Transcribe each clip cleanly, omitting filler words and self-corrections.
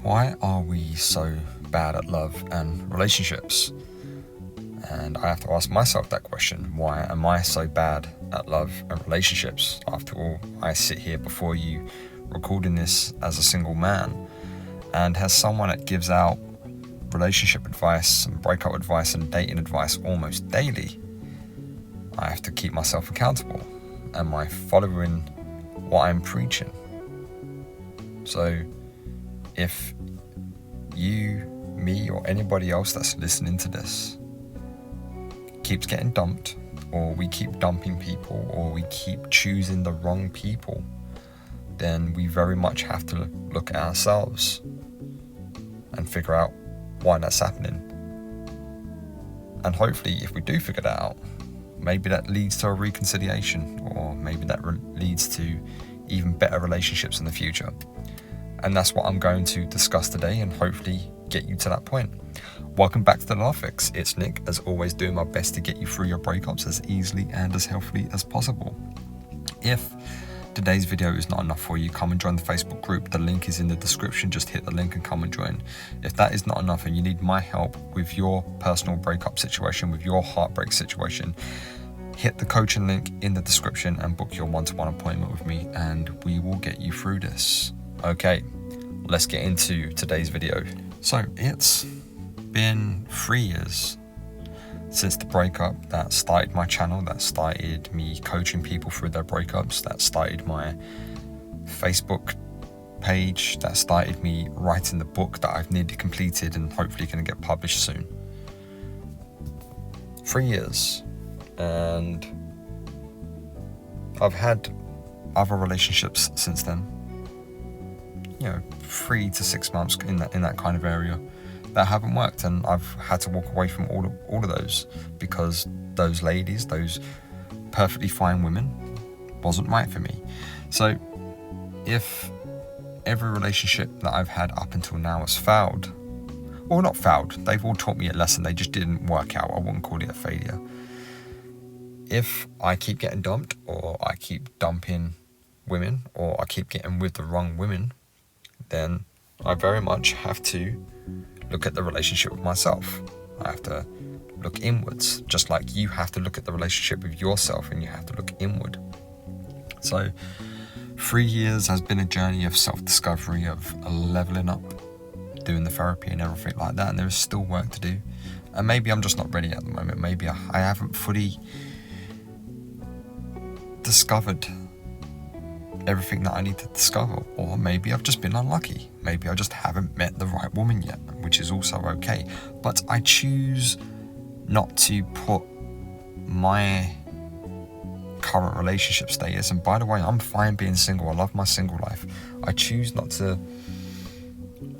Why are we so bad at love and relationships? And I have to ask myself that question. Why am I so bad at love and relationships? After all, I sit here before you recording this as a single man, and as someone that gives out relationship advice and breakup advice and dating advice almost daily, I have to keep myself accountable. Am I following what I'm preaching? So if you, me, or anybody else that's listening to this keeps getting dumped, or we keep dumping people, or we keep choosing the wrong people, then we very much have to look at ourselves and figure out why that's happening. And hopefully, if we do figure that out, maybe that leads to a reconciliation, or maybe that leads to even better relationships in the future. And that's what I'm going to discuss today, and hopefully get you to that point. Welcome back to the Love Fix. It's Nick, as always, doing my best to get you through your breakups as easily and as healthily as possible. If today's video is not enough for you, come and join the Facebook group. The link is in the description. Just hit the link and come and join. If that is not enough and you need my help with your personal breakup situation, with your heartbreak situation, hit the coaching link in the description and book your one-to-one appointment with me, and we will get you through this. Okay, let's get into today's video. So it's been 3 years since the breakup that started my channel, that started me coaching people through their breakups, that started my Facebook page, that started me writing the book that I've nearly completed and hopefully going to get published soon. 3 years, and I've had other relationships since then, 3 to 6 months in that kind of area, that haven't worked, and I've had to walk away from all of those because those ladies, those perfectly fine women, wasn't right for me. So if every relationship that I've had up until now has failed, or not failed, they've all taught me a lesson, they just didn't work out, I wouldn't call it a failure. If I keep getting dumped, or I keep dumping women, or I keep getting with the wrong women, then I very much have to look at the relationship with myself. I have to look inwards, just like you have to look at the relationship with yourself, and you have to look inward. So 3 years has been a journey of self-discovery, of leveling up, doing the therapy and everything like that, and there is still work to do. And maybe I'm just not ready at the moment. Maybe I haven't fully discovered everything that I need to discover, or maybe I've just been unlucky. Maybe I just haven't met the right woman yet, which is also okay. But I choose not to put my current relationship status, and by the way, I'm fine being single, I love my single life. I choose not to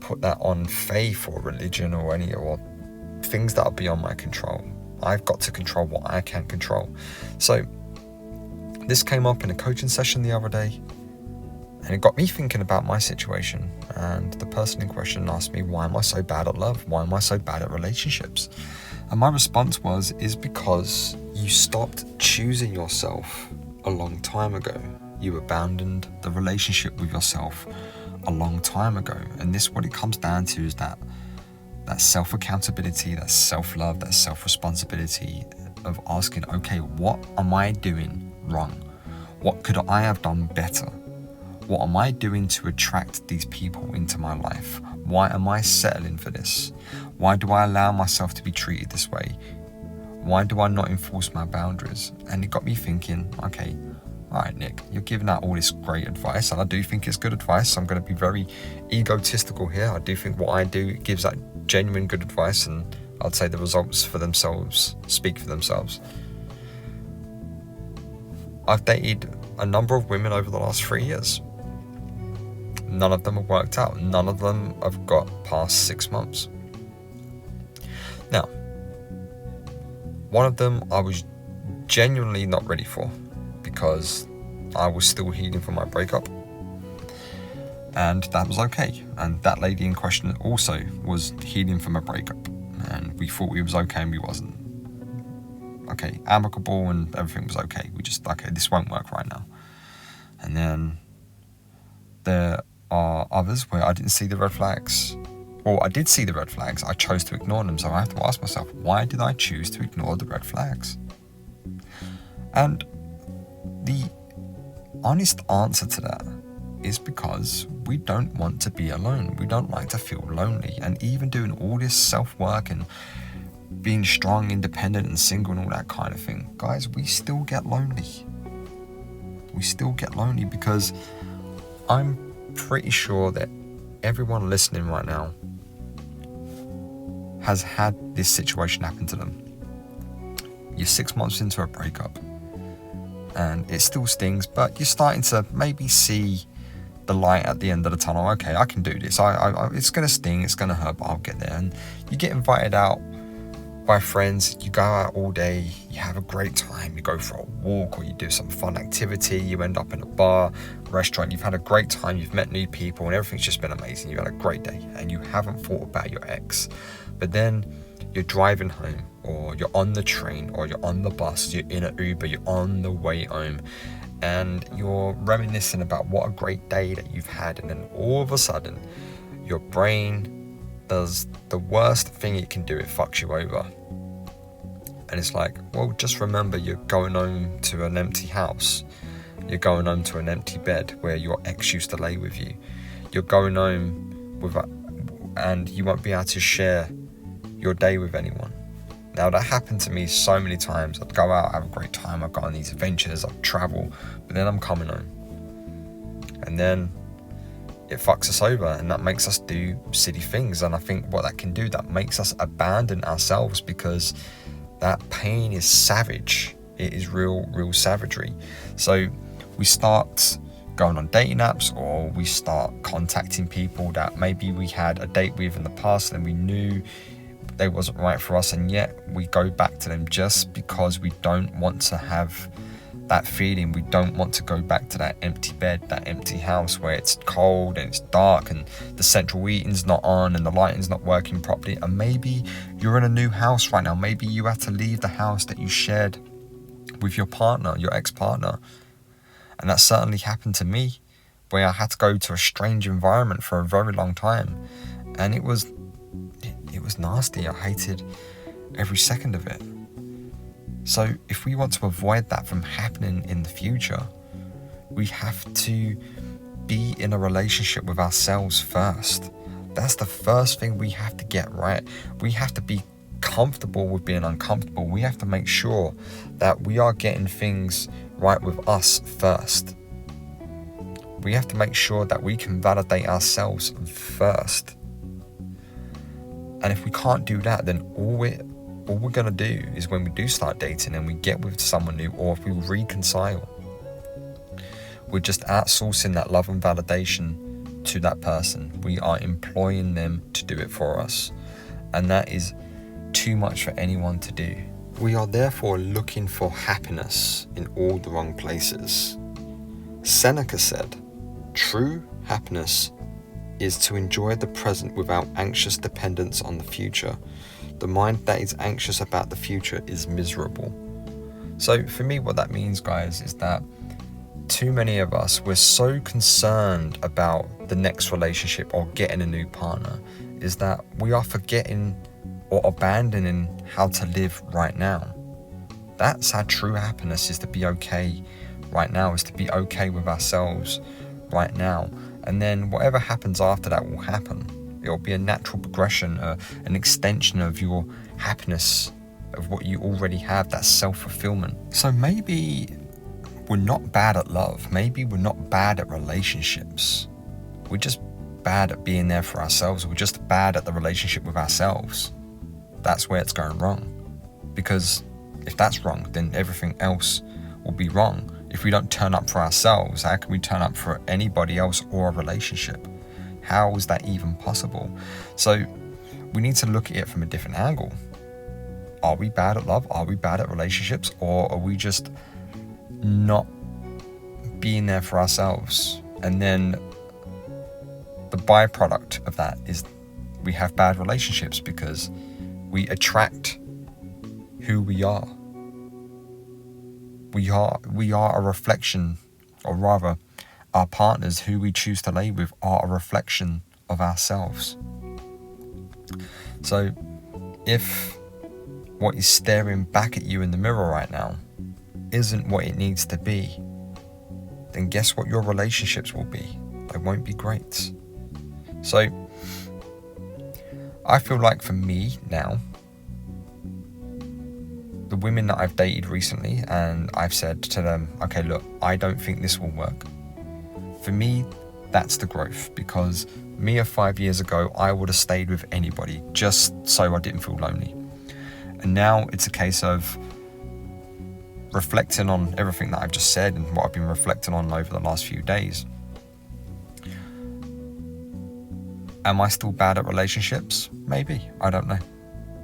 put that on faith or religion or things that are beyond my control. I've got to control what I can control. So this came up in a coaching session the other day, and it got me thinking about my situation. And the person in question asked me, why am I so bad at love? Why am I so bad at relationships? And my response is because you stopped choosing yourself a long time ago. You abandoned the relationship with yourself a long time ago. And this, what it comes down to, is that self-accountability, that self-love, that self-responsibility of asking, okay, what am I doing wrong? What could I have done better? What am I doing to attract these people into my life? Why am I settling for this? Why do I allow myself to be treated this way? Why do I not enforce my boundaries? And it got me thinking, okay, all right, Nick, you're giving out all this great advice, and I do think it's good advice. I'm going to be very egotistical here. I do think what I do gives that genuine good advice, and I'd say the results for themselves speak for themselves. I've dated a number of women over the last 3 years. None of them have worked out. None of them have got past 6 months. Now, one of them I was genuinely not ready for, because I was still healing from my breakup, and that was okay. And that lady in question also was healing from a breakup, and we thought we was okay, and we wasn't. Okay, amicable and everything was okay. We just, okay, this won't work right now. And then the are others where I didn't see the red flags. Or I did see the red flags, I chose to ignore them. So I have to ask myself, why did I choose to ignore the red flags? And the honest answer to that is because we don't want to be alone. We don't like to feel lonely. And even doing all this self-work and being strong, independent and single and all that kind of thing, guys, we still get lonely. We still get lonely because I'm pretty sure that everyone listening right now has had this situation happen to them. You're 6 months into a breakup and it still stings, but you're starting to maybe see the light at the end of the tunnel. Okay, I can do this. It's going to sting, it's going to hurt, but I'll get there. And you get invited out by friends, you go out all day, you have a great time, you go for a walk or you do some fun activity, you end up in a bar, restaurant, you've had a great time, you've met new people and everything's just been amazing, you've had a great day and you haven't thought about your ex. But then you're driving home or you're on the train or you're on the bus, you're in an Uber, you're on the way home and you're reminiscing about what a great day that you've had, and then all of a sudden your brain does the worst thing it can do, it fucks you over. And it's like, well, just remember you're going home to an empty house. You're going home to an empty bed where your ex used to lay with you. You're going home and you won't be able to share your day with anyone. Now, that happened to me so many times. I'd go out, have a great time, I'd go on these adventures, I'd travel, but then I'm coming home. And then it fucks us over and that makes us do silly things. And I think what that can do, that makes us abandon ourselves because that pain is savage. It is real savagery. So we start going on dating apps or we start contacting people that maybe we had a date with in the past and we knew they wasn't right for us, and yet we go back to them just because we don't want to have that feeling. We don't want to go back to that empty bed, that empty house where it's cold and it's dark and the central heating's not on and the lighting's not working properly. And maybe you're in a new house right now. Maybe you had to leave the house that you shared with your partner, your ex-partner. And that certainly happened to me, where I had to go to a strange environment for a very long time. And it was nasty. I hated every second of it. So if we want to avoid that from happening in the future, we have to be in a relationship with ourselves first. That's the first thing we have to get right. We have to be comfortable with being uncomfortable. We have to make sure that we are getting things right with us first. We have to make sure that we can validate ourselves first. And if we can't do that, then all we're going to do is when we do start dating and we get with someone new, or if we reconcile, we're just outsourcing that love and validation to that person. We are employing them to do it for us. And that is too much for anyone to do. We are therefore looking for happiness in all the wrong places. Seneca said, "True happiness is to enjoy the present without anxious dependence on the future. The mind that is anxious about the future is miserable." So for me, what that means, guys, is that too many of us, we're so concerned about the next relationship or getting a new partner, is that we are forgetting or abandoning how to live right now. That's how true happiness is, to be okay right now, is to be okay with ourselves right now. And then whatever happens after that will happen. It'll be a natural progression, an extension of your happiness, of what you already have, that self-fulfillment. So maybe we're not bad at love. Maybe we're not bad at relationships. We're just bad at being there for ourselves. We're just bad at the relationship with ourselves. That's where it's going wrong. Because if that's wrong, then everything else will be wrong. If we don't turn up for ourselves, how can we turn up for anybody else or a relationship? How is that even possible? So we need to look at it from a different angle. Are we bad at love? Are we bad at relationships? Or are we just not being there for ourselves? And then the byproduct of that is we have bad relationships because we attract who we are. We are a reflection, or rather, our partners, who we choose to lay with, are a reflection of ourselves. So if what is staring back at you in the mirror right now isn't what it needs to be, then guess what your relationships will be? They won't be great. So I feel like for me now, the women that I've dated recently, and I've said to them, okay, look, I don't think this will work. For me, that's the growth, because me of 5 years ago, I would have stayed with anybody just so I didn't feel lonely. And now it's a case of reflecting on everything that I've just said and what I've been reflecting on over the last few days. Am I still bad at relationships? Maybe. I don't know.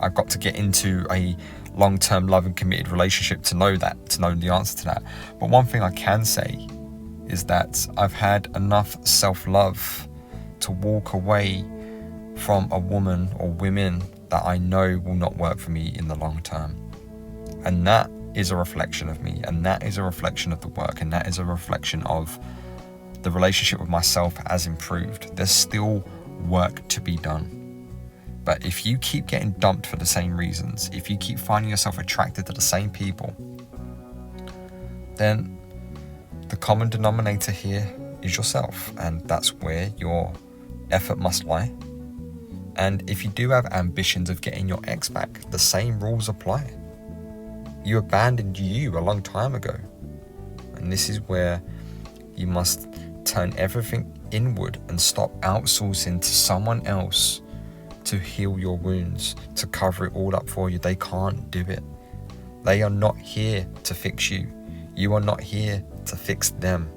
I've got to get into a long-term love and committed relationship to know the answer to that. But one thing I can say is that I've had enough self-love to walk away from a woman or women that I know will not work for me in the long term. And that is a reflection of me, and that is a reflection of the work, and that is a reflection of the relationship with myself has improved. There's still work to be done. But if you keep getting dumped for the same reasons, if you keep finding yourself attracted to the same people, then the common denominator here is yourself, and that's where your effort must lie. And if you do have ambitions of getting your ex back, the same rules apply. You abandoned you a long time ago, and this is where you must turn everything inward and stop outsourcing to someone else to heal your wounds, to cover it all up for you. They can't do it. They are not here to fix you. You are not here to fix them.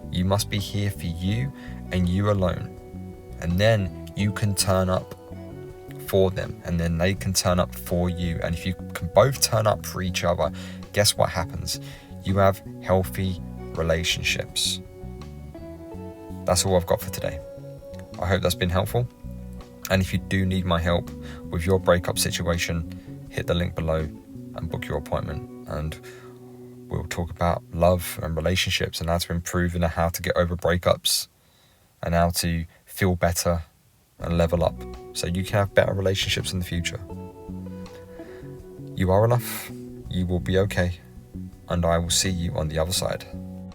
You must be here for you and you alone. And then you can turn up for them, and then they can turn up for you. And if you can both turn up for each other, guess what happens? You have healthy relationships. That's all I've got for today. I hope that's been helpful. And if you do need my help with your breakup situation, hit the link below and book your appointment. And we'll talk about love and relationships and how to improve and how to get over breakups and how to feel better and level up so you can have better relationships in the future. You are enough. You will be okay. And I will see you on the other side.